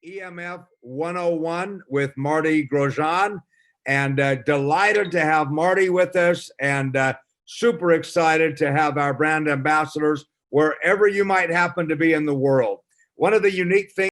EMF 101 with Marty Grosjean, and delighted to have Marty with us, and super excited to have our brand ambassadors wherever you might happen to be in the world. One of the unique things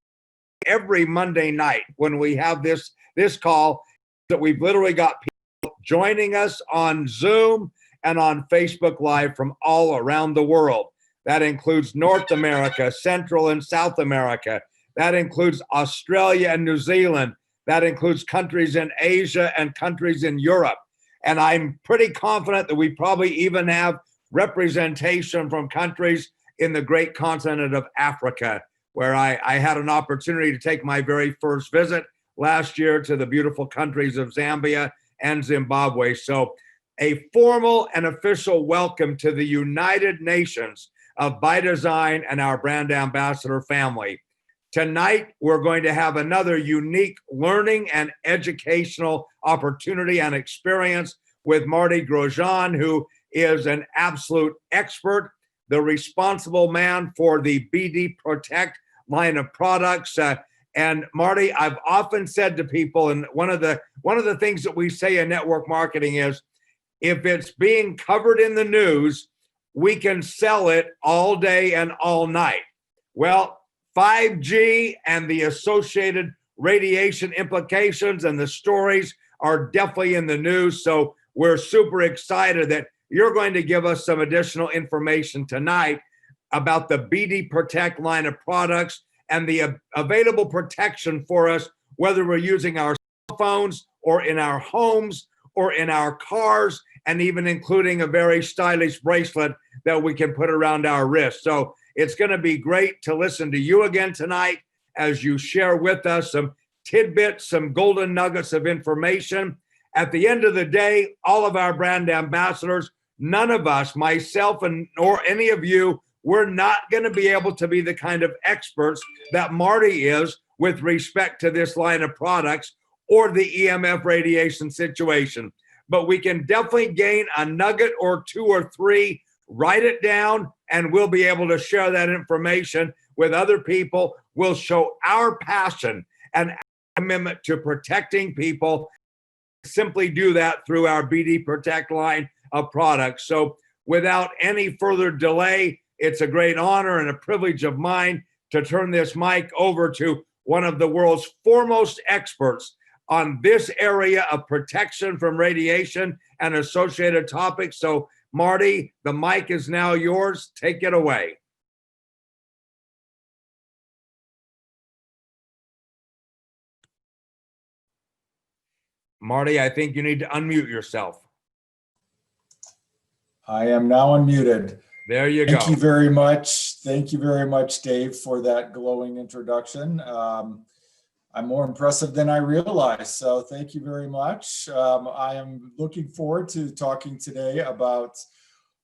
every Monday night when we have this call that we've literally got people joining us on Zoom and on Facebook Live from all around the world. That includes North America, Central and South America. That includes Australia and New Zealand. That includes countries in Asia and countries in Europe. And I'm pretty confident that we probably even have representation from countries in the great continent of Africa, where I had an opportunity to take my very first visit last year to the beautiful countries of Zambia and Zimbabwe. So a formal and official welcome to the United Nations of ByDzyne and our brand ambassador family. Tonight, we're going to have another unique learning and educational opportunity and experience with Marty Grosjean, who is an absolute expert, the responsible man for the BD Protect line of products. And Marty, I've often said to people, and one of the things that we say in network marketing is, if it's being covered in the news, we can sell it all day and all night. Well, 5G and the associated radiation implications and the stories are definitely in the news. So we're super excited that you're going to give us some additional information tonight about the BD Protect line of products and the available protection for us, whether we're using our cell phones or in our homes or in our cars, and even including a very stylish bracelet that we can put around our wrist. So it's going to be great to listen to you again tonight as you share with us some tidbits, some golden nuggets of information. At the end of the day, all of our brand ambassadors, none of us, myself and nor any of you, we're not going to be able to be the kind of experts that Marty is with respect to this line of products or the EMF radiation situation. But we can definitely gain a nugget or two or three, write it down, and we'll be able to share that information with other people. We'll show our passion and our commitment to protecting people. Simply do that through our BD Protect line of products. So without any further delay, it's a great honor and a privilege of mine to turn this mic over to one of the world's foremost experts on this area of protection from radiation and associated topics. So Marty, the mic is now yours. Take it away. Marty, I think you need to unmute yourself. I am now unmuted. There you go. Thank you very much. Thank you very much, Dave, for that glowing introduction. I'm more impressive than I realized, so thank you very much. I am looking forward to talking today about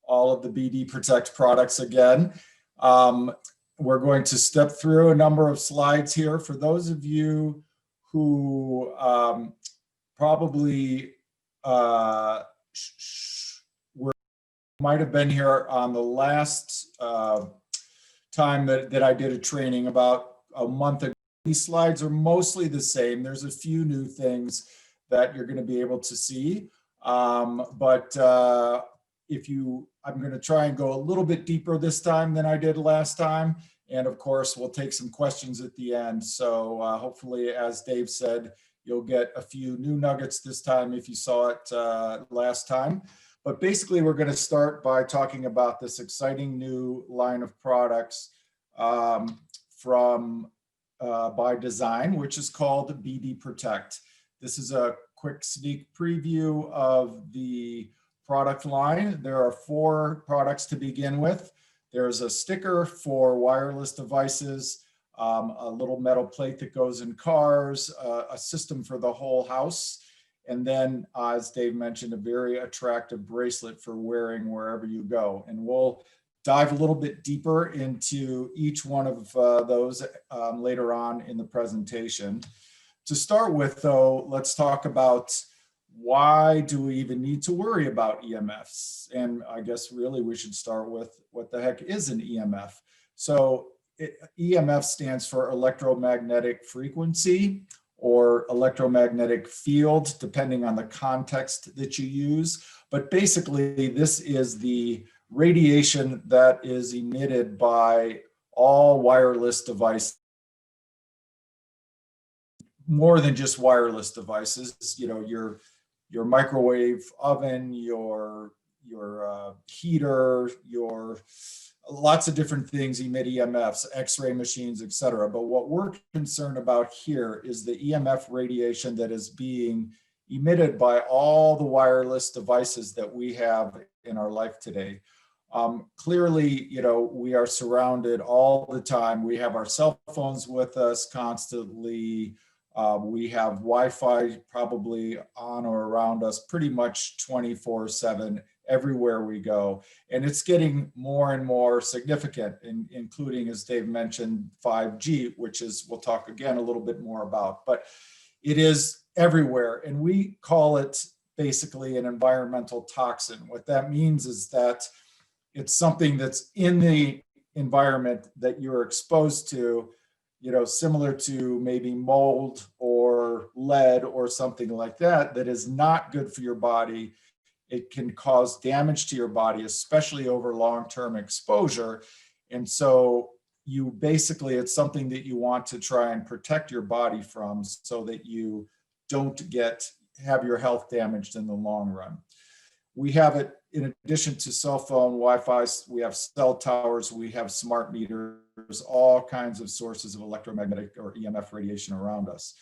all of the BD Protect products again. We're going to step through a number of slides here. For those of you who probably might have been here on the last time that I did a training about a month ago, these slides are mostly the same. There's a few new things that you're going to be able to see. But I'm going to try and go a little bit deeper this time than I did last time. And of course, we'll take some questions at the end. So hopefully, as Dave said, you'll get a few new nuggets this time if you saw it last time. But basically, we're going to start by talking about this exciting new line of products from ByDzyne, which is called BD Protect. This is a quick sneak preview of the product line. There are 4 products to begin with. There's a sticker for wireless devices, a little metal plate that goes in cars, a system for the whole house, and then, as Dave mentioned, a very attractive bracelet for wearing wherever you go. And we'll dive a little bit deeper into each one of those later on in the presentation. To start with, though, let's talk about why do we even need to worry about EMFs? And I guess really we should start with what the heck is an EMF? So EMF stands for electromagnetic frequency or electromagnetic field, depending on the context that you use. But basically, this is the radiation that is emitted by all wireless devices, more than just wireless devices, you know, your microwave oven, your heater, your lots of different things emit EMFs, X-ray machines, etc. But what we're concerned about here is the EMF radiation that is being emitted by all the wireless devices that we have in our life today. Clearly, you know, we are surrounded all the time. We have our cell phones with us constantly. We have Wi-Fi probably on or around us pretty much 24/7 everywhere we go. And it's getting more and more significant, including, as Dave mentioned, 5G, which is, we'll talk again a little bit more about. But it is everywhere, and we call it basically an environmental toxin. What that means is that it's something that's in the environment that you're exposed to, you know, similar to maybe mold or lead or something like that, that is not good for your body. It can cause damage to your body, especially over long-term exposure. And so you basically, it's something that you want to try and protect your body from so that you don't have your health damaged in the long run. We have it in addition to cell phone, Wi-Fi, we have cell towers, we have smart meters, all kinds of sources of electromagnetic or EMF radiation around us.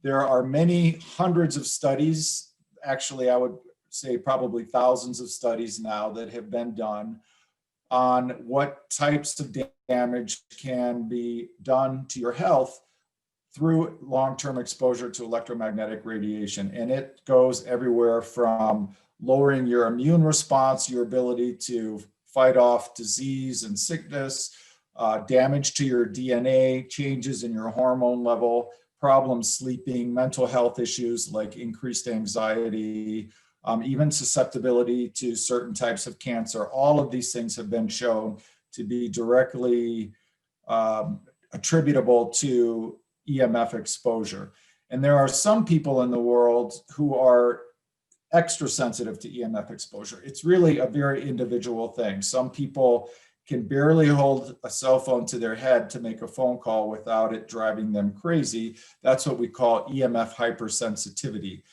There are many hundreds of studies, actually I would say probably thousands of studies now that have been done on what types of damage can be done to your health through long-term exposure to electromagnetic radiation. And it goes everywhere from lowering your immune response, your ability to fight off disease and sickness, damage to your DNA, changes in your hormone level, problems sleeping, mental health issues like increased anxiety, even susceptibility to certain types of cancer. All of these things have been shown to be directly attributable to EMF exposure. And there are some people in the world who are extra sensitive to EMF exposure. It's really a very individual thing. Some people can barely hold a cell phone to their head to make a phone call without it driving them crazy. That's what we call EMF hypersensitivity.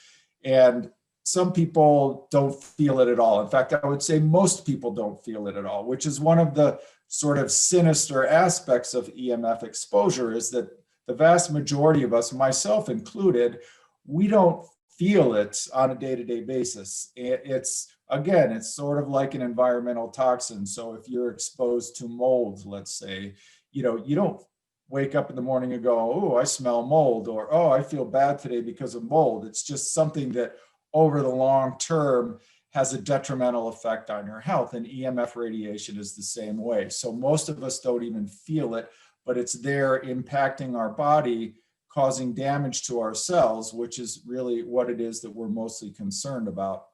And some people don't feel it at all. In fact, I would say most people don't feel it at all, which is one of the sort of sinister aspects of EMF exposure, is that the vast majority of us, myself included, we don't feel it on a day-to-day basis. It's, again, it's sort of like an environmental toxin. So if you're exposed to mold, let's say, you know, you don't wake up in the morning and go, oh, I smell mold, or, oh, I feel bad today because of mold. It's just something that over the long term has a detrimental effect on your health. And EMF radiation is the same way. So most of us don't even feel it, but it's there impacting our body, causing damage to our cells, which is really what it is that we're mostly concerned about.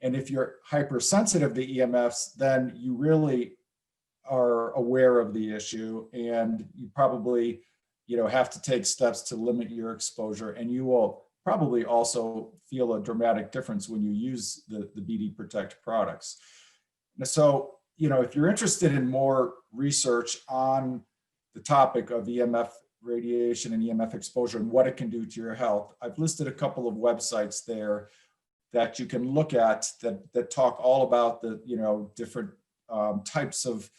And if you're hypersensitive to EMFs, then you really are aware of the issue, and you probably, you know, have to take steps to limit your exposure. And you will probably also feel a dramatic difference when you use the BD Protect products. So, you know, if you're interested in more research on the topic of EMF radiation and EMF exposure and what it can do to your health, I've listed a couple of websites there that you can look at that talk all about the, you know, different types of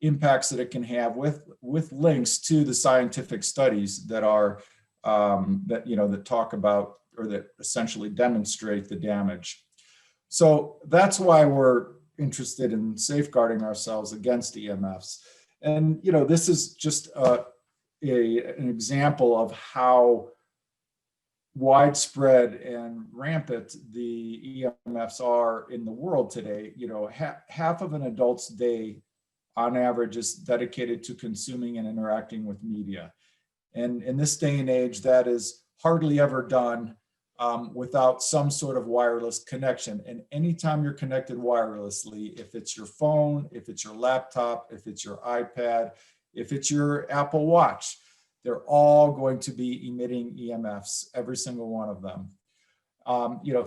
impacts that it can have, with links to the scientific studies that are that, you know, that talk about, or that essentially demonstrate the damage. So that's why we're interested in safeguarding ourselves against EMFs. And, you know, this is just an example of how widespread and rampant the EMFs are in the world today. You know, half of an adult's day on average is dedicated to consuming and interacting with media. And in this day and age, that is hardly ever done without some sort of wireless connection. And anytime you're connected wirelessly, if it's your phone, if it's your laptop, if it's your iPad, if it's your Apple Watch, they're all going to be emitting EMFs, every single one of them.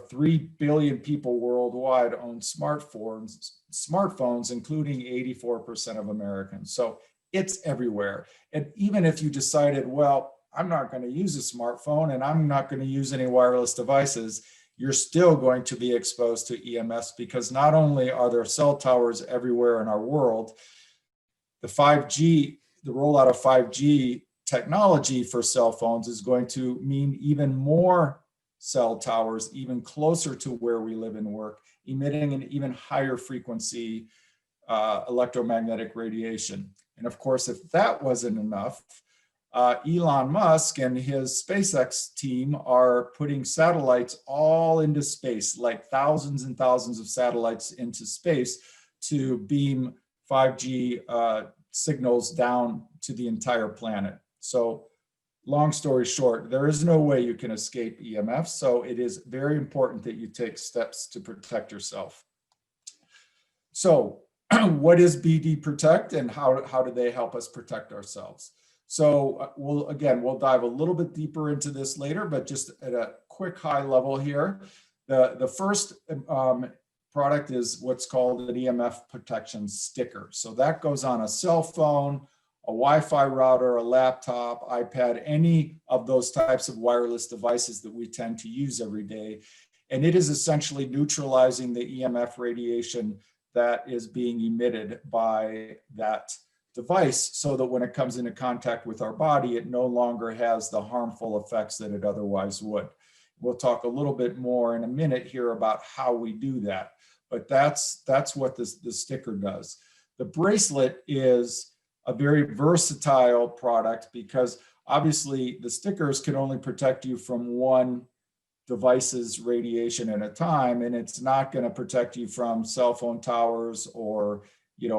3 billion people worldwide own smartphones, including 84% of Americans. So it's everywhere. And even if you decided, well, I'm not going to use a smartphone and I'm not going to use any wireless devices, you're still going to be exposed to EMFs, because not only are there cell towers everywhere in our world, the rollout of 5G technology for cell phones is going to mean even more cell towers, even closer to where we live and work, emitting an even higher frequency electromagnetic radiation. And of course, if that wasn't enough, Elon Musk and his SpaceX team are putting satellites all into space, like thousands and thousands of satellites into space to beam 5G signals down to the entire planet. So long story short, there is no way you can escape EMF. So it is very important that you take steps to protect yourself. So what is BD Protect, and how do they help us protect ourselves? So we'll dive a little bit deeper into this later, but just at a quick high level here, the first product is what's called an EMF protection sticker. So that goes on a cell phone, a Wi-Fi router, a laptop, iPad, any of those types of wireless devices that we tend to use every day. And it is essentially neutralizing the EMF radiation that is being emitted by that device, so that when it comes into contact with our body, it no longer has the harmful effects that it otherwise would. We'll talk a little bit more in a minute here about how we do that, but that's what the sticker does. The bracelet is a very versatile product, because obviously the stickers can only protect you from one device's radiation at a time, and it's not going to protect you from cell phone towers or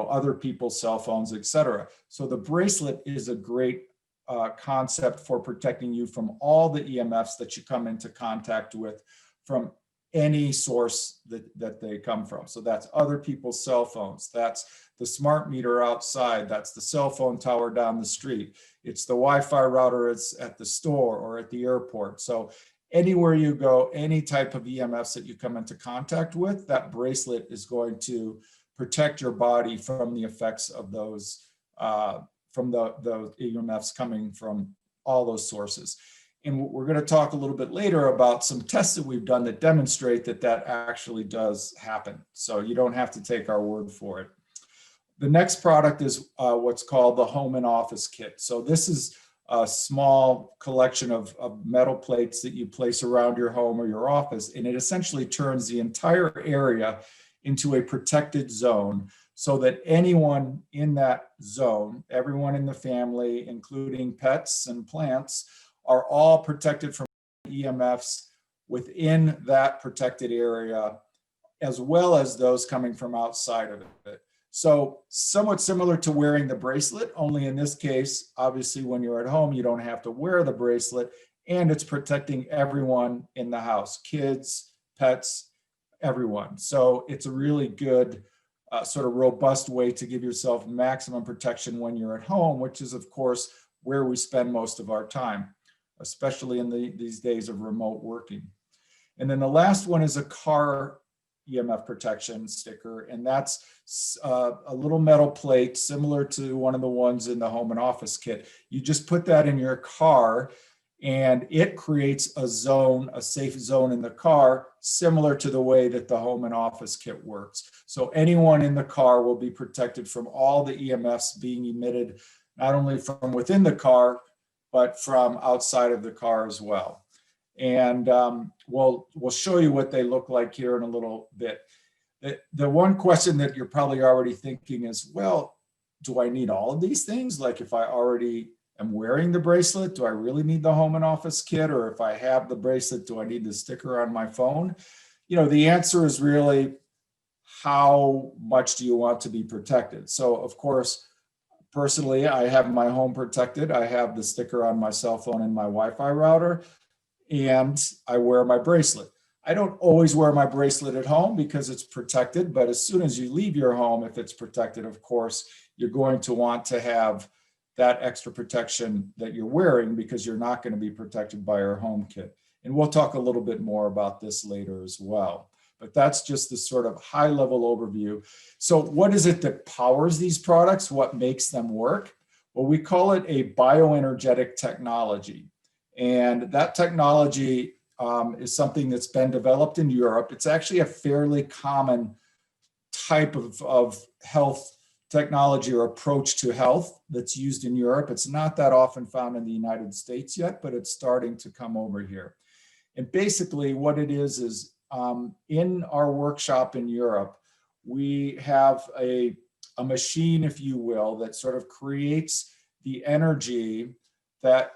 other people's cell phones, etc. So the bracelet is a great concept for protecting you from all the EMFs that you come into contact with from any source that they come from. So that's other people's cell phones, that's the smart meter outside, that's the cell phone tower down the street, it's the Wi-Fi router it's at the store or at the airport. So anywhere you go, any type of EMFs that you come into contact with, that bracelet is going to protect your body from the effects of those, from the EMFs coming from all those sources. And we're going to talk a little bit later about some tests that we've done that demonstrate that that actually does happen. So you don't have to take our word for it. The next product is what's called the home and office kit. So this is a small collection of metal plates that you place around your home or your office, and it essentially turns the entire area into a protected zone, so that anyone in that zone, everyone in the family, including pets and plants, are all protected from EMFs within that protected area, as well as those coming from outside of it. So somewhat similar to wearing the bracelet, only in this case, obviously when you're at home, you don't have to wear the bracelet, and it's protecting everyone in the house, kids, pets, everyone. So it's a really good sort of robust way to give yourself maximum protection when you're at home, which is of course where we spend most of our time, especially in these days of remote working. And then the last one is a car EMF protection sticker, and that's a little metal plate similar to one of the ones in the home and office kit. You just put that in your car, and it creates a zone, a safe zone in the car, similar to the way that the home and office kit works. So anyone in the car will be protected from all the EMFs being emitted, not only from within the car, but from outside of the car as well. And we'll show you what they look like here in a little bit. The one question that you're probably already thinking is, well, do I need all of these things? Like if I already am wearing the bracelet, do I really need the home and office kit? Or if I have the bracelet, do I need the sticker on my phone? The answer is really, how much do you want to be protected? So of course, personally, I have my home protected. I have the sticker on my cell phone and my Wi-Fi router, and I wear my bracelet. I don't always wear my bracelet at home because it's protected, but as soon as you leave your home, if it's protected, of course, you're going to want to have that extra protection that you're wearing, because you're not going to be protected by our home kit. And we'll talk a little bit more about this later as well. But that's just the sort of high level overview. So what is it that powers these products? What makes them work? Well, we call it a bioenergetic technology. And that technology is something that's been developed in Europe. It's actually a fairly common type of health technology or approach to health that's used in Europe. It's not that often found in the United States yet, but it's starting to come over here. And basically what it is in our workshop in Europe, we have a machine, if you will, that sort of creates the energy that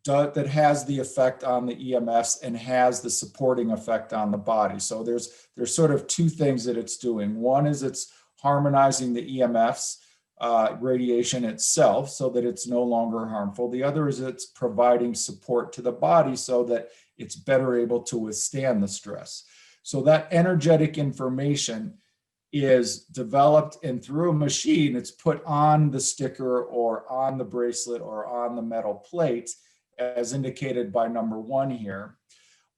has the effect on the EMFs and has the supporting effect on the body. So there's sort of two things that it's doing. One is it's harmonizing the EMFs radiation itself so that it's no longer harmful. The other is it's providing support to the body so that it's better able to withstand the stress. So that energetic information is developed, and through a machine, it's put on the sticker or on the bracelet or on the metal plate, as indicated by number 1 here.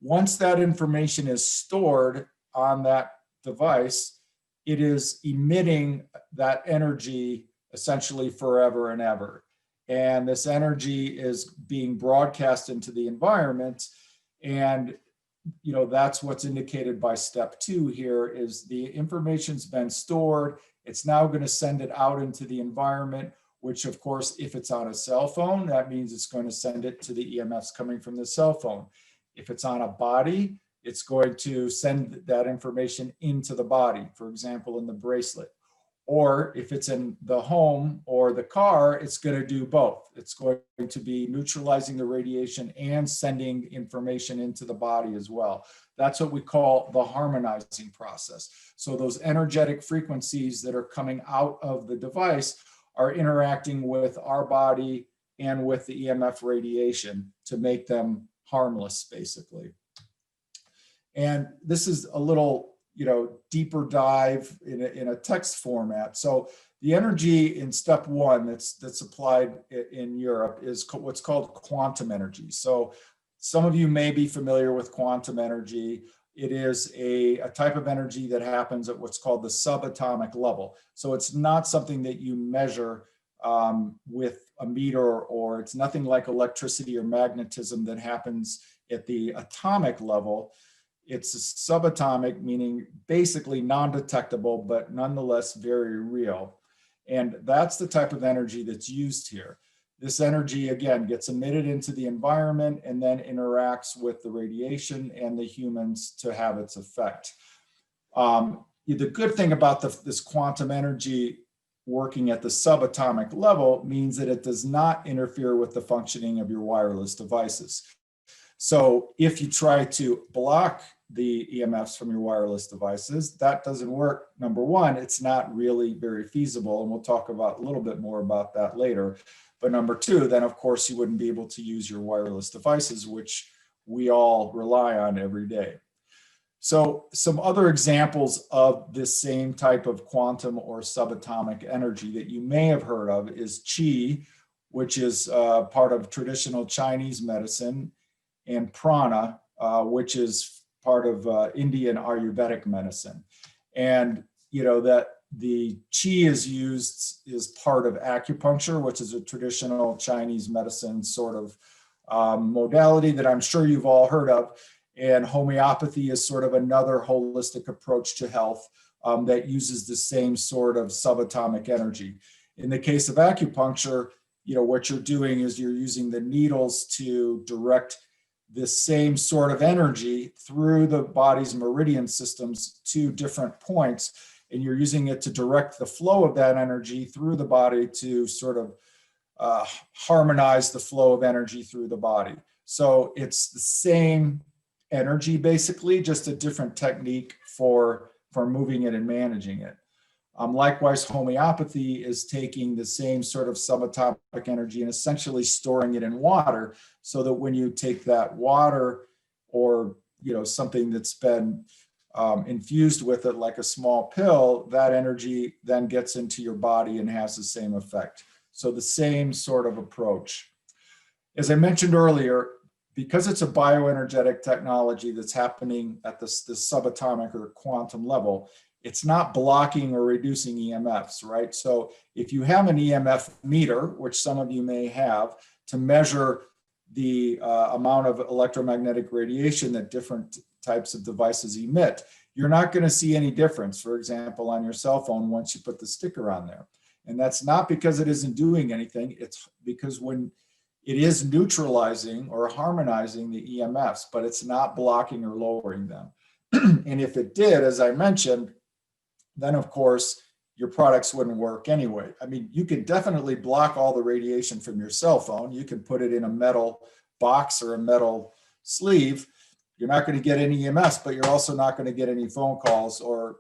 Once that information is stored on that device, it is emitting that energy essentially forever and ever. And this energy is being broadcast into the environment. And that's what's indicated by step 2 here, is the information's been stored. It's now going to send it out into the environment, which of course, if it's on a cell phone, that means it's going to send it to the EMFs coming from the cell phone. If it's on a body, it's going to send that information into the body, for example, in the bracelet. Or if it's in the home or the car, it's going to do both. It's going to be neutralizing the radiation and sending information into the body as well. That's what we call the harmonizing process. So those energetic frequencies that are coming out of the device are interacting with our body and with the EMF radiation to make them harmless, basically. And this is a little deeper dive in a text format. So the energy in step 1 that's applied in Europe is what's called quantum energy. So some of you may be familiar with quantum energy. It is a type of energy that happens at what's called the subatomic level. So it's not something that you measure with a meter, or it's nothing like electricity or magnetism that happens at the atomic level. It's subatomic, meaning basically non-detectable, but nonetheless very real. And that's the type of energy that's used here. This energy, again, gets emitted into the environment and then interacts with the radiation and the humans to have its effect. The good thing about this quantum energy working at the subatomic level means that it does not interfere with the functioning of your wireless devices. So if you try to block the EMFs from your wireless devices, that doesn't work. Number 1, it's not really very feasible, and we'll talk about a little bit more about that later. But number 2, then of course you wouldn't be able to use your wireless devices, which we all rely on every day. So some other examples of this same type of quantum or subatomic energy that you may have heard of is qi, which is part of traditional Chinese medicine, and prana, which is part of Indian Ayurvedic medicine. And that the qi is used as part of acupuncture, which is a traditional Chinese medicine sort of modality that I'm sure you've all heard of. And homeopathy is sort of another holistic approach to health that uses the same sort of subatomic energy. In the case of acupuncture, what you're doing is you're using the needles to direct this same sort of energy through the body's meridian systems to different points, and you're using it to direct the flow of that energy through the body to sort of harmonize the flow of energy through the body. So it's the same energy, basically, just a different technique for moving it and managing it. Likewise, homeopathy is taking the same sort of subatomic energy and essentially storing it in water, so that when you take that water or something that's been infused with it, like a small pill, that energy then gets into your body and has the same effect. So the same sort of approach. As I mentioned earlier, because it's a bioenergetic technology that's happening at this subatomic or quantum level, it's not blocking or reducing EMFs, right? So if you have an EMF meter, which some of you may have, to measure the amount of electromagnetic radiation that different types of devices emit, you're not going to see any difference, for example, on your cell phone once you put the sticker on there. And that's not because it isn't doing anything. It's because when it is neutralizing or harmonizing the EMFs, but it's not blocking or lowering them. And if it did, as I mentioned, then of course, your products wouldn't work anyway. I mean, you can definitely block all the radiation from your cell phone. You can put it in a metal box or a metal sleeve. You're not going to get any EMFs, but you're also not going to get any phone calls or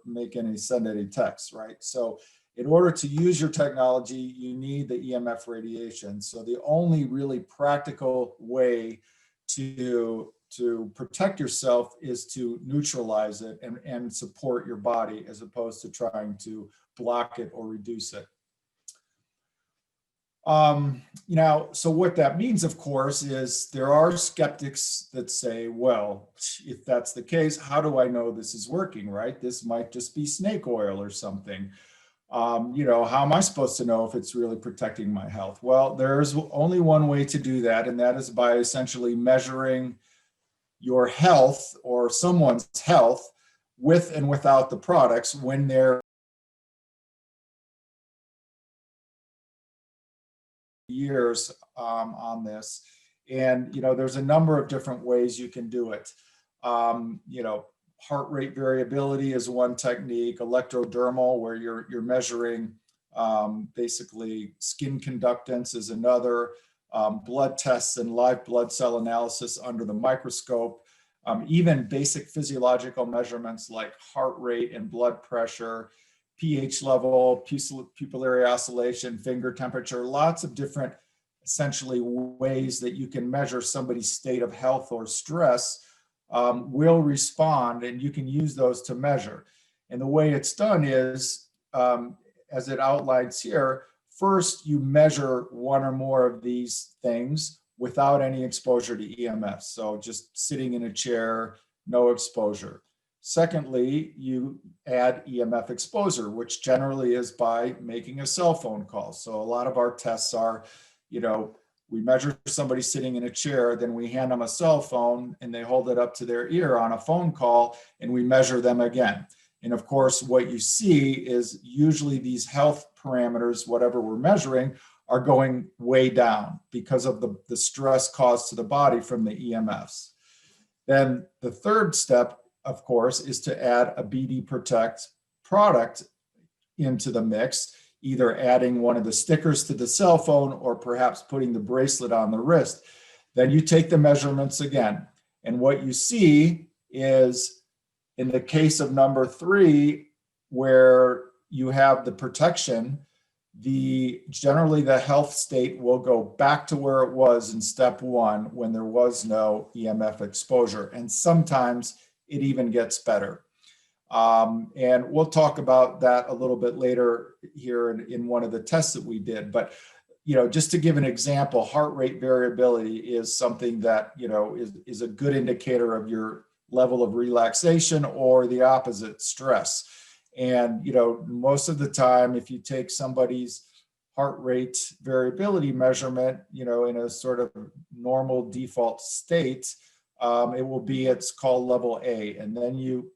send any texts, right? So in order to use your technology, you need the EMF radiation. So the only really practical way to protect yourself is to neutralize it and support your body as opposed to trying to block it or reduce it. Now, so what that means, of course, is there are skeptics that say, well, if that's the case, how do I know this is working, right? This might just be snake oil or something. How am I supposed to know if it's really protecting my health? Well, there's only one way to do that, and that is by essentially measuring your health or someone's health with and without the products when they're years on this. And, there's a number of different ways you can do it. Heart rate variability is one technique, electrodermal, where you're measuring basically skin conductance is another, blood tests and live blood cell analysis under the microscope, even basic physiological measurements like heart rate and blood pressure, pH level, pupillary oscillation, finger temperature, lots of different essentially ways that you can measure somebody's state of health or stress will respond, and you can use those to measure. And the way it's done is, as it outlines here, first you measure one or more of these things without any exposure to EMFs. So just sitting in a chair, no exposure. Secondly, you add EMF exposure, which generally is by making a cell phone call. So a lot of our tests are, we measure somebody sitting in a chair, then we hand them a cell phone and they hold it up to their ear on a phone call, and we measure them again. And of course, what you see is usually these health parameters, whatever we're measuring, are going way down because of the stress caused to the body from the EMFs. Then the third step, of course, is to add a BD Protect product into the mix, either adding one of the stickers to the cell phone or perhaps putting the bracelet on the wrist. Then you take the measurements again. And what you see is, in the case of number 3, where you have the protection, generally the health state will go back to where it was in step 1 when there was no EMF exposure. And sometimes it even gets better. And we'll talk about that a little bit later here in one of the tests that we did. But, just to give an example, heart rate variability is something that, is a good indicator of your level of relaxation or the opposite, stress. And, most of the time, if you take somebody's heart rate variability measurement, in a sort of normal default state, it's called level A. And then you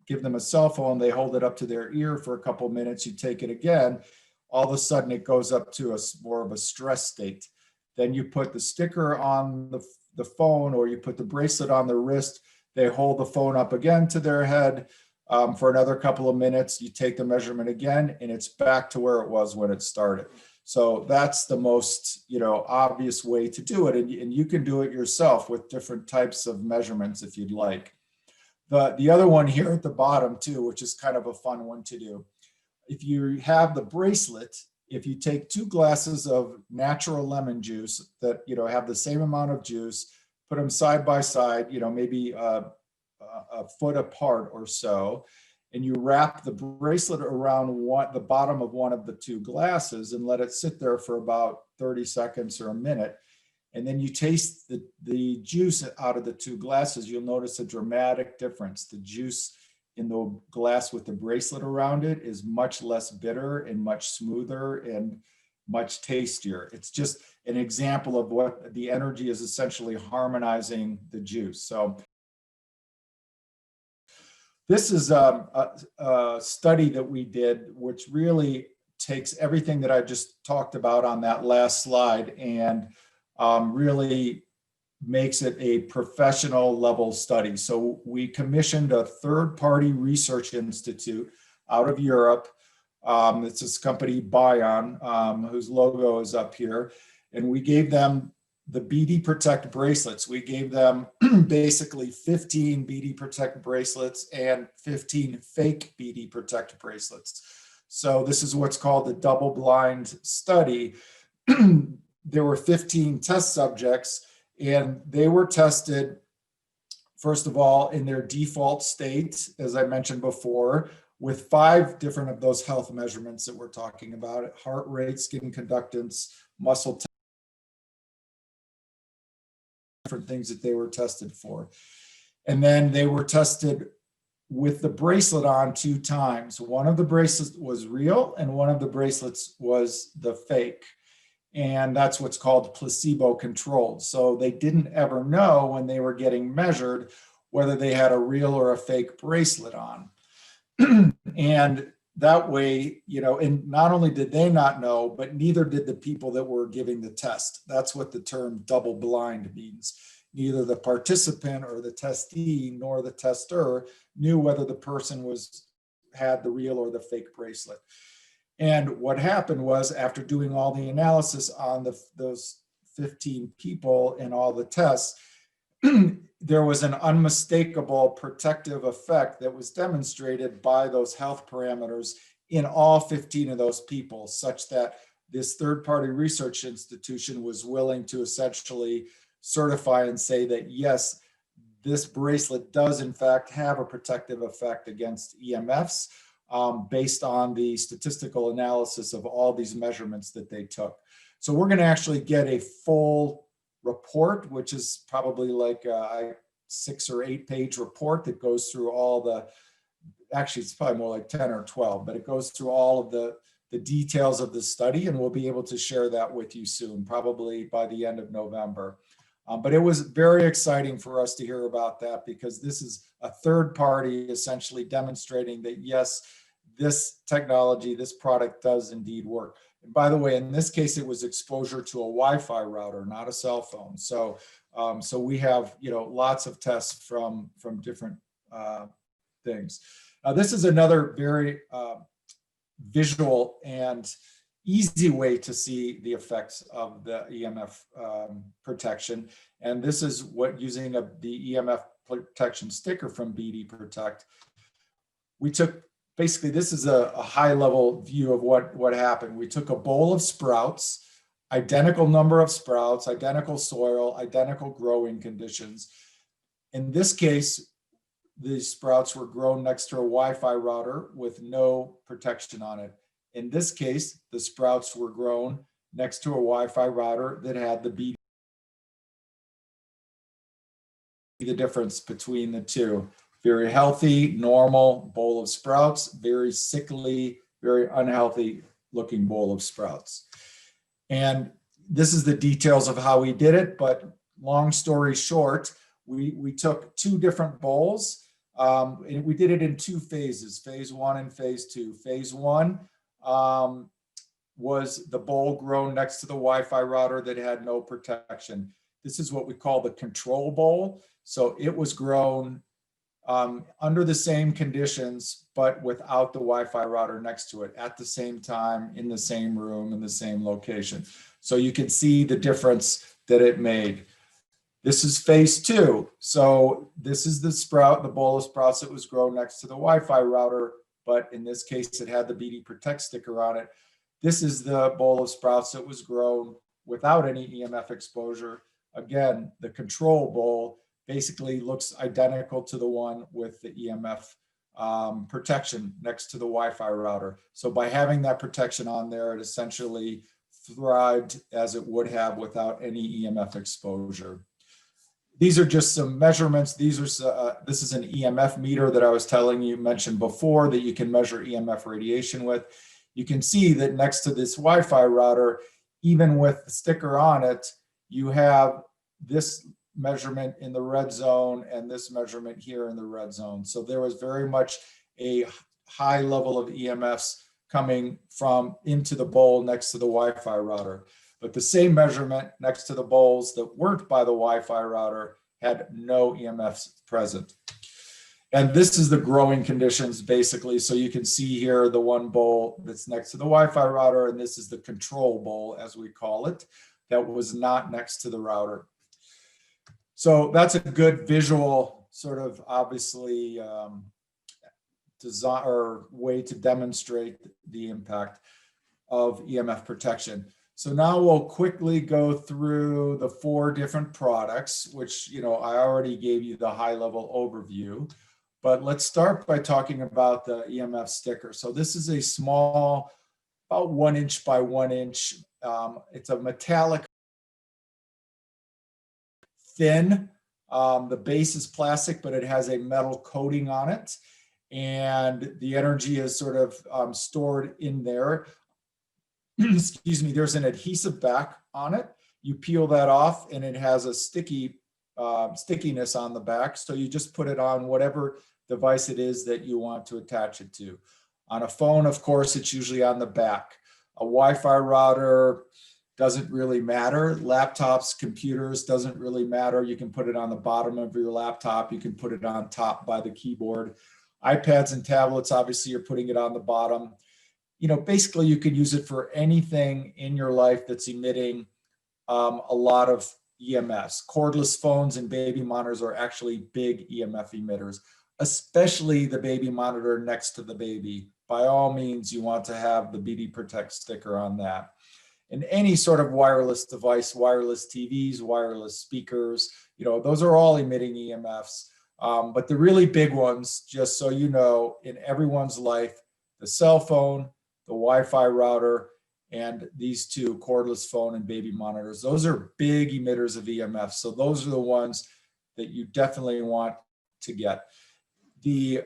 give them a cell phone, they hold it up to their ear for a couple minutes, you take it again, all of a sudden it goes up to more of a stress state. Then you put the sticker on the phone, or you put the bracelet on the wrist, they hold the phone up again to their head for another couple of minutes, you take the measurement again, and it's back to where it was when it started. So that's the most, obvious way to do it. And you can do it yourself with different types of measurements if you'd like. The other one here at the bottom too, which is kind of a fun one to do. If you have the bracelet, if you take 2 glasses of natural lemon juice that, have the same amount of juice, put them side by side, maybe a foot apart or so, and you wrap the bracelet around the bottom of one of the two glasses and let it sit there for about 30 seconds or a minute. And then you taste the juice out of the two glasses, you'll notice a dramatic difference. The juice in the glass with the bracelet around it is much less bitter and much smoother and much tastier. It's just an example of what the energy is essentially harmonizing the juice. So this is a study that we did, which really takes everything that I just talked about on that last slide and really makes it a professional level study. So we commissioned a third-party research institute out of Europe. It's this company ByDzyne, whose logo is up here. And we gave them the BD Protect bracelets. We gave them basically 15 BD Protect bracelets and 15 fake BD Protect bracelets. So this is what's called the double-blind study. There were 15 test subjects, and they were tested, first of all, in their default state, as I mentioned before, with 5 different of those health measurements that we're talking about: heart rate, skin conductance, muscle, different things that they were tested for. And then they were tested with the bracelet on 2 times. One of the bracelets was real, and one of the bracelets was the fake. And that's what's called placebo controlled. So they didn't ever know when they were getting measured whether they had a real or a fake bracelet on. And that way, you know, and not only did they not know, but neither did the people that were giving the test. That's what the term double blind means. Neither the participant or the testee nor the tester knew whether the person had the real or the fake bracelet. And what happened was, after doing all the analysis on those 15 people and all the tests, there was an unmistakable protective effect that was demonstrated by those health parameters in all 15 of those people, such that this third-party research institution was willing to essentially certify and say that, yes, this bracelet does in fact have a protective effect against EMFs, based on the statistical analysis of all these measurements that they took. So we're going to actually get a full report, which is probably like a 6 or 8 page report that goes through all the, actually it's probably more like 10 or 12, but it goes through all of the details of the study, and we'll be able to share that with you soon, probably by the end of November. But it was very exciting for us to hear about that, because this is a third party essentially demonstrating that, yes, this technology, this product does indeed work. And by the way, in this case, it was exposure to a Wi-Fi router, not a cell phone. So, so we have, you know, lots of tests from different things. This is another very visual and easy way to see the effects of the EMF protection. And this is what, using the EMF protection sticker from BD Protect, we took, basically this is a high level view of what happened. We took a bowl of sprouts, identical number of sprouts, identical soil, identical growing conditions. In this case, these sprouts were grown next to a Wi-Fi router with no protection on it. In this case, the sprouts were grown next to a Wi-Fi router that had the BD. The difference between the two: very healthy, normal bowl of sprouts, very sickly, very unhealthy looking bowl of sprouts. And this is the details of how we did it, but long story short, we took 2 different bowls. And we did it in 2 phases, phase 1 and phase 2. Phase 1 was the bowl grown next to the Wi-Fi router that had no protection. This is what we call the control bowl. So it was grown under the same conditions, but without the Wi-Fi router next to it, at the same time, in the same room, in the same location. So you can see the difference that it made. This is phase 2. So this is the bowl of sprouts that was grown next to the Wi-Fi router, but in this case, it had the BD Protect sticker on it. This is the bowl of sprouts that was grown without any EMF exposure. Again, the control bowl basically looks identical to the one with the EMF protection next to the Wi-Fi router. So by having that protection on there, it essentially thrived as it would have without any EMF exposure. These are just some measurements. These are this is an EMF meter that I was telling you, mentioned before, that you can measure EMF radiation with. You can see that next to this Wi-Fi router, even with the sticker on it, you have this measurement in the red zone and this measurement here in the red zone. So there was very much a high level of EMFs coming from into the bowl next to the Wi-Fi router. But the same measurement next to the bowls that weren't by the Wi-Fi router had no EMFs present. And this is the growing conditions, basically. So you can see here the one bowl that's next to the Wi-Fi router, and this is the control bowl, as we call it, that was not next to the router. So that's a good visual sort of, obviously, design or way to demonstrate the impact of EMF protection. So now we'll quickly go through the 4 different products, which, I already gave you the high level overview, but let's start by talking about the EMF sticker. So this is a small, about 1 inch by 1 inch. It's a metallic thin. The base is plastic, but it has a metal coating on it. And the energy is sort of stored in there. Excuse me, there's an adhesive back on it. You peel that off and it has a stickiness on the back. So you just put it on whatever device it is that you want to attach it to. On a phone, of course, it's usually on the back. A Wi-Fi router doesn't really matter. Laptops, computers, doesn't really matter. You can put it on the bottom of your laptop. You can put it on top by the keyboard. iPads and tablets, obviously, you're putting it on the bottom. Basically you could use it for anything in your life that's emitting a lot of EMFs. Cordless phones and baby monitors are actually big EMF emitters, especially the baby monitor next to the baby. By all means, you want to have the BD Protect sticker on that. And any sort of wireless device, wireless TVs, wireless speakers, those are all emitting EMFs. But the really big ones, just so you know, in everyone's life, the cell phone, the Wi-Fi router, and these 2 cordless phone and baby monitors. Those are big emitters of EMF. So those are the ones that you definitely want to get. The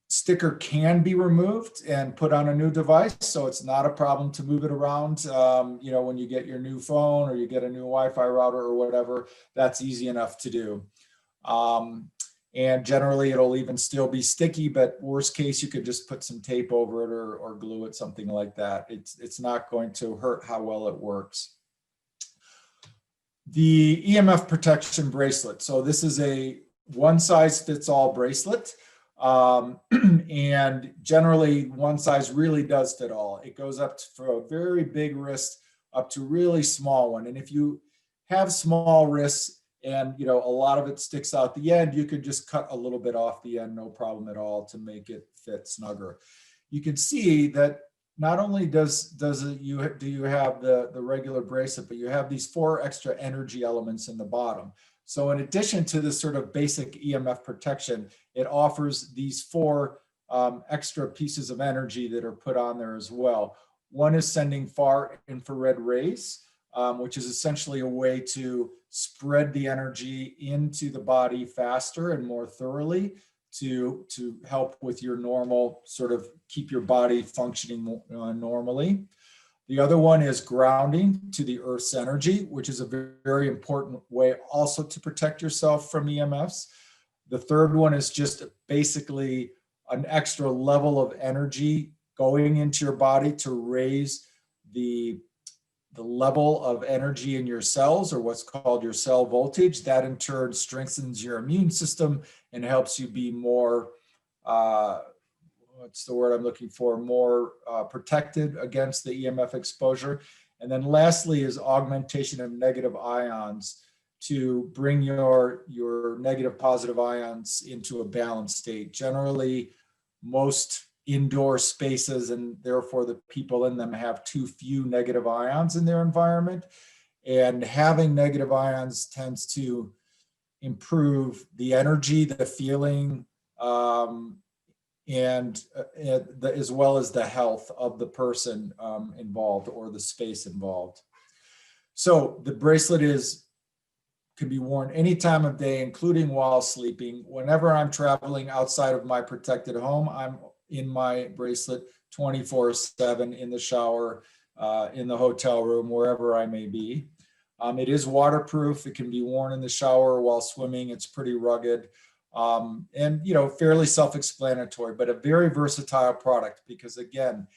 sticker can be removed and put on a new device. So it's not a problem to move it around. When you get your new phone or you get a new Wi-Fi router or whatever, that's easy enough to do. And generally it'll even still be sticky, but worst case, you could just put some tape over it or glue it, something like that. It's not going to hurt how well it works. The EMF protection bracelet. So this is a one-size-fits-all bracelet. And generally one size really does fit all. It goes up for a very big wrist up to really small one. And if you have small wrists, and a lot of it sticks out the end, you could just cut a little bit off the end, no problem at all, to make it fit snugger. You can see that not only do you have the regular bracelet, but you have these 4 extra energy elements in the bottom. So in addition to this sort of basic EMF protection, it offers these 4 extra pieces of energy that are put on there as well. One is sending far infrared rays, which is essentially a way to spread the energy into the body faster and more thoroughly to help with your normal sort of keep your body functioning normally. The other one is grounding to the Earth's energy, which is a very important way also to protect yourself from EMFs. The third one is just basically an extra level of energy going into your body to raise the level of energy in your cells, or what's called your cell voltage. That in turn strengthens your immune system and helps you be more, what's the word I'm looking for, more protected against the EMF exposure. And then lastly is augmentation of negative ions to bring your negative positive ions into a balanced state. Generally, most indoor spaces and therefore the people in them have too few negative ions in their environment. And having negative ions tends to improve the energy, the feeling and as well as the health of the person involved or the space involved. So the bracelet can be worn any time of day, including while sleeping. Whenever I'm traveling outside of my protected home, I'm in my bracelet 24/7, in the shower, in the hotel room, wherever I may be. It is waterproof. It can be worn in the shower while swimming. It's pretty rugged. And fairly self-explanatory, but a very versatile product, because again,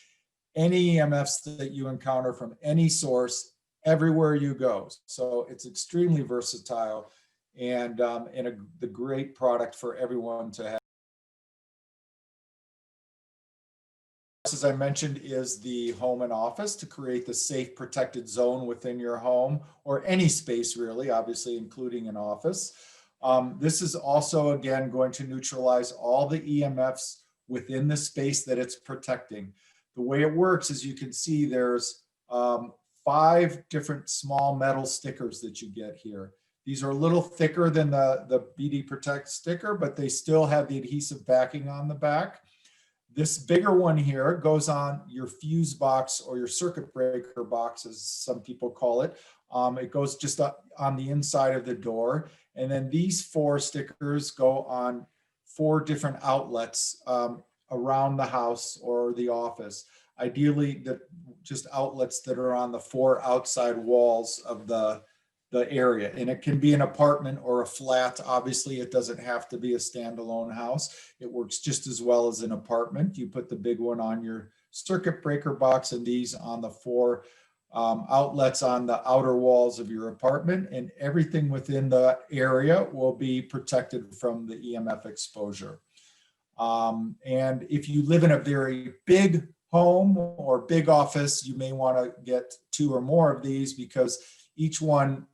any EMFs that you encounter from any source, everywhere you go. So it's extremely versatile, and the great product for everyone to have. As I mentioned, is the home and office, to create the safe, protected zone within your home or any space, really, obviously including an office. This is also, again, going to neutralize all the EMFs within the space that it's protecting. The way it works is, you can see there's 5 different small metal stickers that you get here. These are a little thicker than the BD Protect sticker, but they still have the adhesive backing on the back. This bigger one here goes on your fuse box, or your circuit breaker box, as some people call it. It goes just on the inside of the door. And then these 4 stickers go on 4 different outlets around the house or the office. Ideally, just outlets that are on the 4 outside walls of the area. And it can be an apartment or a flat. Obviously, it doesn't have to be a standalone house. It works just as well as an apartment. You put the big one on your circuit breaker box, and these on the 4 outlets on the outer walls of your apartment, and everything within the area will be protected from the EMF exposure. And if you live in a very big home or big office, you may want to get 2 or more of these, because each one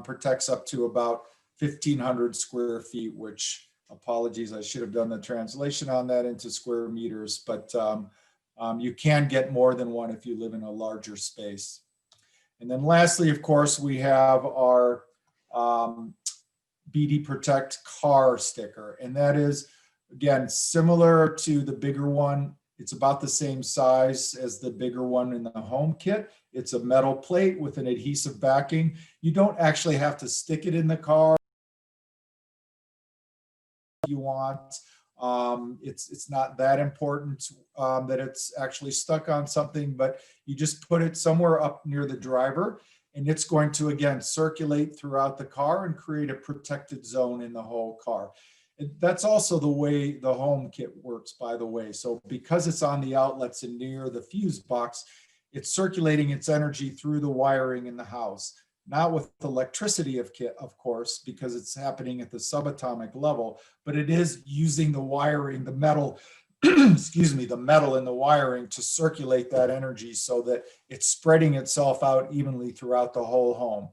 protects up to about 1,500 square feet, which, apologies, I should have done the translation on that into square meters, but you can get more than one if you live in a larger space. And then lastly, of course, we have our BD Protect car sticker. And that is, again, similar to the bigger one. It's about the same size as the bigger one in the home kit. It's a metal plate with an adhesive backing. You don't actually have to stick it in the car if you want. It's not that important that it's actually stuck on something, but you just put it somewhere up near the driver, and it's going to, again, circulate throughout the car and create a protected zone in the whole car. And that's also the way the home kit works, by the way. So because it's on the outlets and near the fuse box, it's circulating its energy through the wiring in the house. Not with electricity, of course, because it's happening at the subatomic level, but it is using the wiring, the metal, excuse me, the metal in the wiring to circulate that energy so that it's spreading itself out evenly throughout the whole home.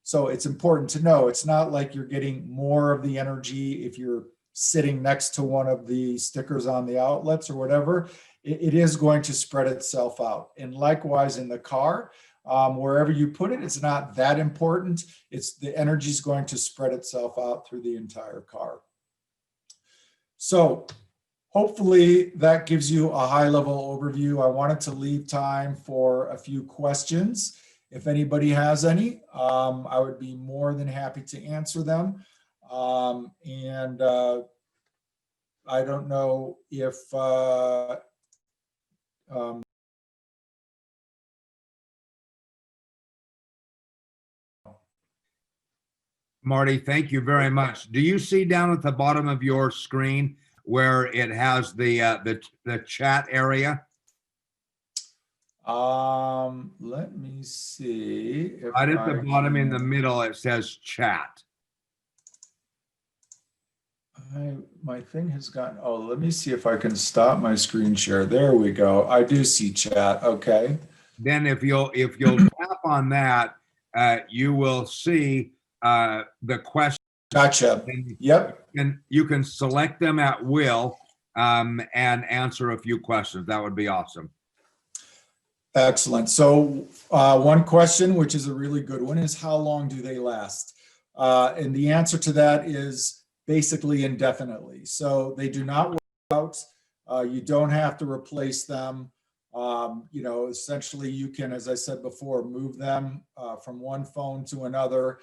So it's important to know, it's not like you're getting more of the energy if you're sitting next to one of the stickers on the outlets or whatever. It is going to spread itself out. And likewise in the car, wherever you put it, it's not that important. It's the energy is going to spread itself out through the entire car. So hopefully that gives you a high-level overview. I wanted to leave time for a few questions. If anybody has any, I would be more than happy to answer them. I don't know if Marty, thank you very much. Do you see down at the bottom of your screen where it has the chat area? Let me see. Right at the bottom in the middle, it says chat. My thing has gotten, oh, let me see if I can stop my screen share. There we go. I do see chat. Okay. Then if you'll tap on that, you will see the question. Gotcha. Yep. And you can select them at will and answer a few questions. That would be awesome. Excellent. So one question, which is a really good one, is how long do they last? And the answer to that is basically indefinitely. So they do not wear out. You don't have to replace them. Essentially you can, as I said before, move them from one phone to another,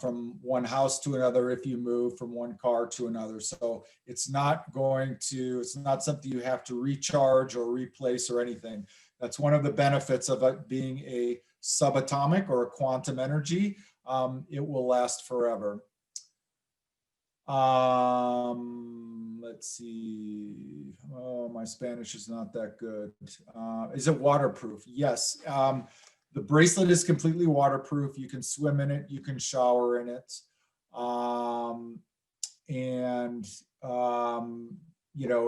from one house to another if you move from one car to another. So it's not something you have to recharge or replace or anything. That's one of the benefits of it being a subatomic or a quantum energy. It will last forever. Let's see. Oh, my Spanish is not that good. Is it waterproof? Yes. The bracelet is completely waterproof. You can swim in it. You can shower in it.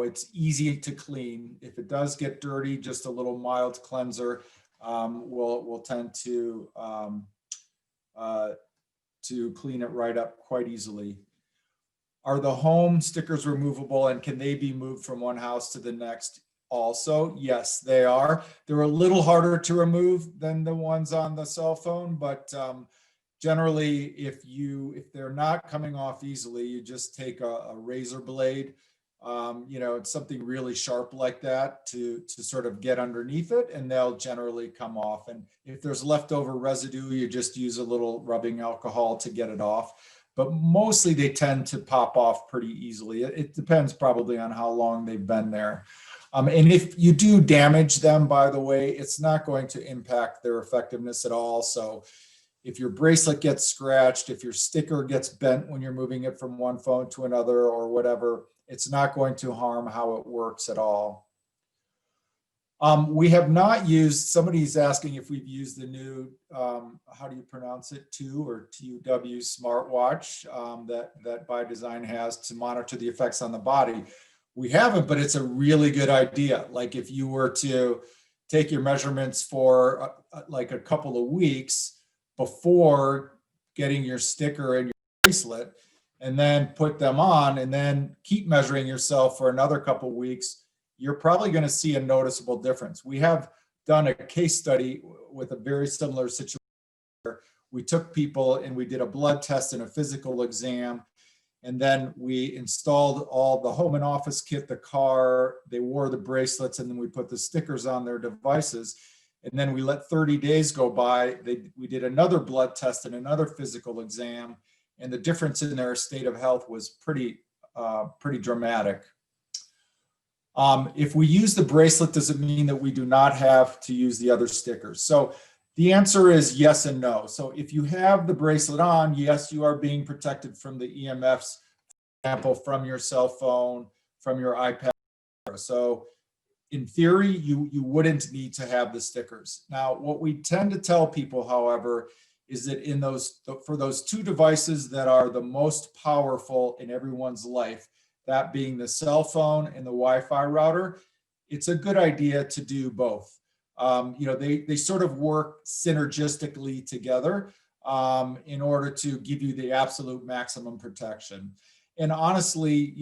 It's easy to clean. If it does get dirty, just a little mild cleanser will tend to clean it right up quite easily. Are the home stickers removable, and can they be moved from one house to the next? Also, yes, they are. They're a little harder to remove than the ones on the cell phone, but generally, if they're not coming off easily, you just take a razor blade, it's something really sharp like that to sort of get underneath it, and they'll generally come off. And if there's leftover residue, you just use a little rubbing alcohol to get it off. But mostly they tend to pop off pretty easily. It depends probably on how long they've been there. And if you do damage them, by the way, it's not going to impact their effectiveness at all. So if your bracelet gets scratched, if your sticker gets bent when you're moving it from one phone to another or whatever, it's not going to harm how it works at all. We have not used, somebody's asking if we've used the new, how do you pronounce it, TUW or TUW smartwatch that ByDzyne has to monitor the effects on the body. We haven't, but it's a really good idea. Like if you were to take your measurements for like a couple of weeks before getting your sticker and your bracelet, and then put them on and then keep measuring yourself for another couple of weeks, you're probably going to see a noticeable difference. We have done a case study with a very similar situation where we took people and we did a blood test and a physical exam, and then we installed all the home and office kit, the car, they wore the bracelets, and then we put the stickers on their devices. And then we let 30 days go by. We did another blood test and another physical exam, and the difference in their state of health was pretty dramatic. If we use the bracelet, does it mean that we do not have to use the other stickers? So the answer is yes and no. So if you have the bracelet on, yes, you are being protected from the EMFs, for example, from your cell phone, from your iPad. So in theory, you wouldn't need to have the stickers. Now, what we tend to tell people, however, is that for those two devices that are the most powerful in everyone's life, that being the cell phone and the Wi-Fi router, it's a good idea to do both. They sort of work synergistically together in order to give you the absolute maximum protection. And honestly,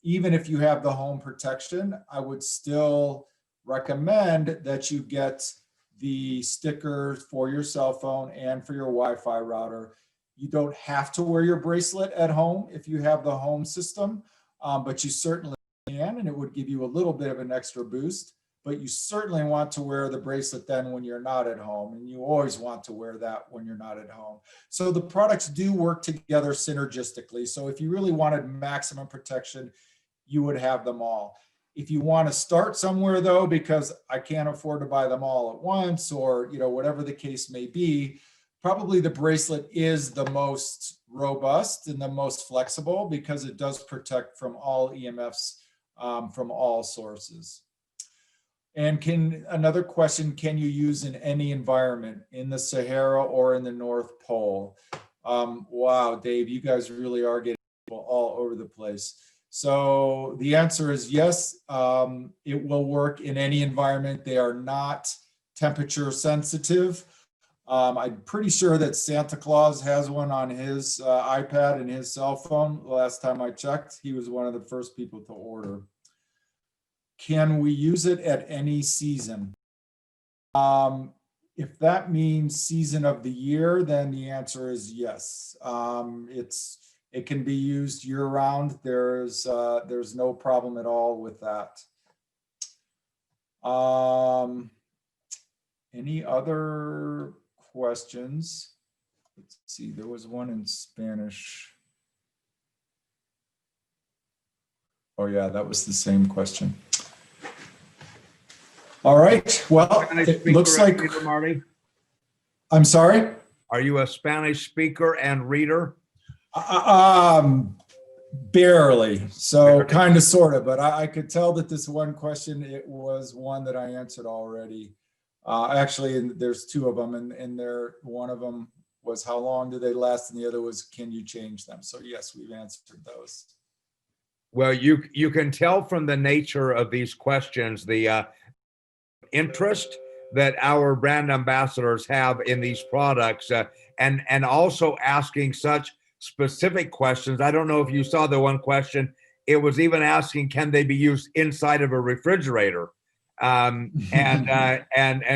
even if you have the home protection, I would still recommend that you get the stickers for your cell phone and for your Wi-Fi router. You don't have to wear your bracelet at home if you have the home system, but you certainly can, and it would give you a little bit of an extra boost. But you certainly want to wear the bracelet then when you're not at home, and you always want to wear that when you're not at home. So the products do work together synergistically. So if you really wanted maximum protection, you would have them all. If you want to start somewhere though, because I can't afford to buy them all at once, or whatever the case may be, probably the bracelet is the most robust and the most flexible because it does protect from all EMFs from all sources. And another question, can you use in any environment, in the Sahara or in the North Pole? Wow, Dave, you guys really are getting people all over the place. So the answer is yes, it will work in any environment. They are not temperature sensitive. I'm pretty sure that Santa Claus has one on his iPad and his cell phone. Last time I checked, he was one of the first people to order. Can we use it at any season? If that means season of the year, then the answer is yes. It can be used year round. There's no problem at all with that. Any other questions? Let's see, there was one in Spanish. Oh yeah, that was the same question. All right, well, it looks like, reader, Marty? I'm sorry? Are you a Spanish speaker and reader? Barely, so kind of, sort of, but I could tell that this one question, it was one that I answered already. Actually, there's two of them, and one of them was how long do they last, and the other was can you change them? So yes, we've answered those. Well, you can tell from the nature of these questions the interest that our brand ambassadors have in these products, and also asking such specific questions. I don't know if you saw the one question. It was even asking, can they be used inside of a refrigerator? And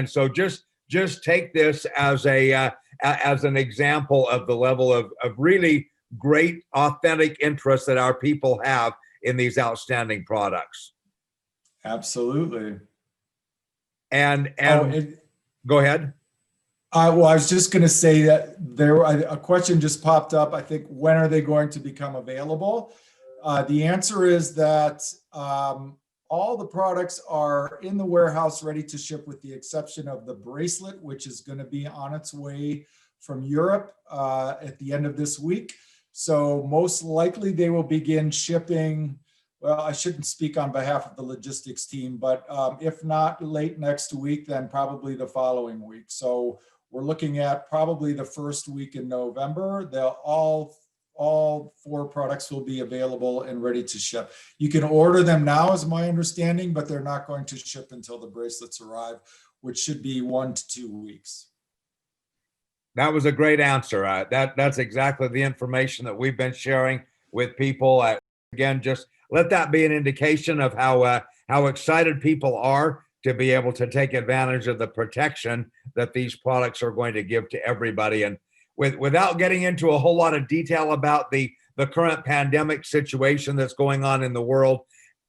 so just take this as an example of the level of really great, authentic interest that our people have in these outstanding products. Absolutely. And go ahead. Well, I was just going to say that a question just popped up. I think, when are they going to become available? The answer is that all the products are in the warehouse ready to ship, with the exception of the bracelet, which is going to be on its way from Europe at the end of this week. So most likely they will begin shipping. Well, I shouldn't speak on behalf of the logistics team, but if not late next week, then probably the following week. So we're looking at probably the first week in November. All 4 products will be available and ready to ship. You can order them now, is my understanding, but they're not going to ship until the bracelets arrive, which should be 1 to 2 weeks. That was a great answer. That's exactly the information that we've been sharing with people. Again, just let that be an indication of how excited people are to be able to take advantage of the protection that these products are going to give to everybody. And without getting into a whole lot of detail about the current pandemic situation that's going on in the world,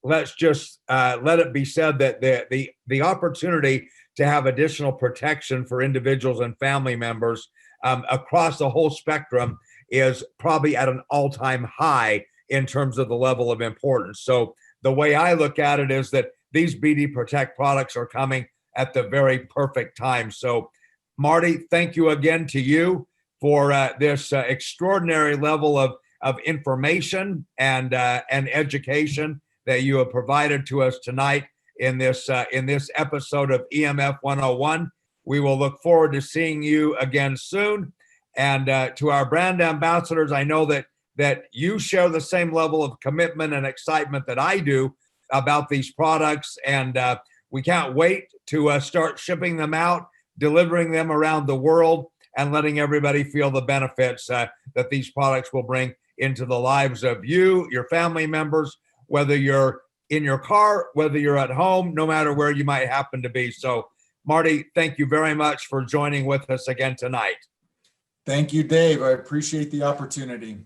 let's just let it be said that the opportunity to have additional protection for individuals and family members across the whole spectrum is probably at an all-time high in terms of the level of importance. So the way I look at it is that these BD Protect products are coming at the very perfect time. So Marty, thank you again to you for this extraordinary level of information and education that you have provided to us tonight in this episode of EMF 101. We will look forward to seeing you again soon. And to our brand ambassadors, I know that you share the same level of commitment and excitement that I do about these products. And we can't wait to start shipping them out, delivering them around the world, and letting everybody feel the benefits that these products will bring into the lives of you, your family members, whether you're in your car, whether you're at home, no matter where you might happen to be. So Marty, thank you very much for joining with us again tonight. Thank you, Dave. I appreciate the opportunity.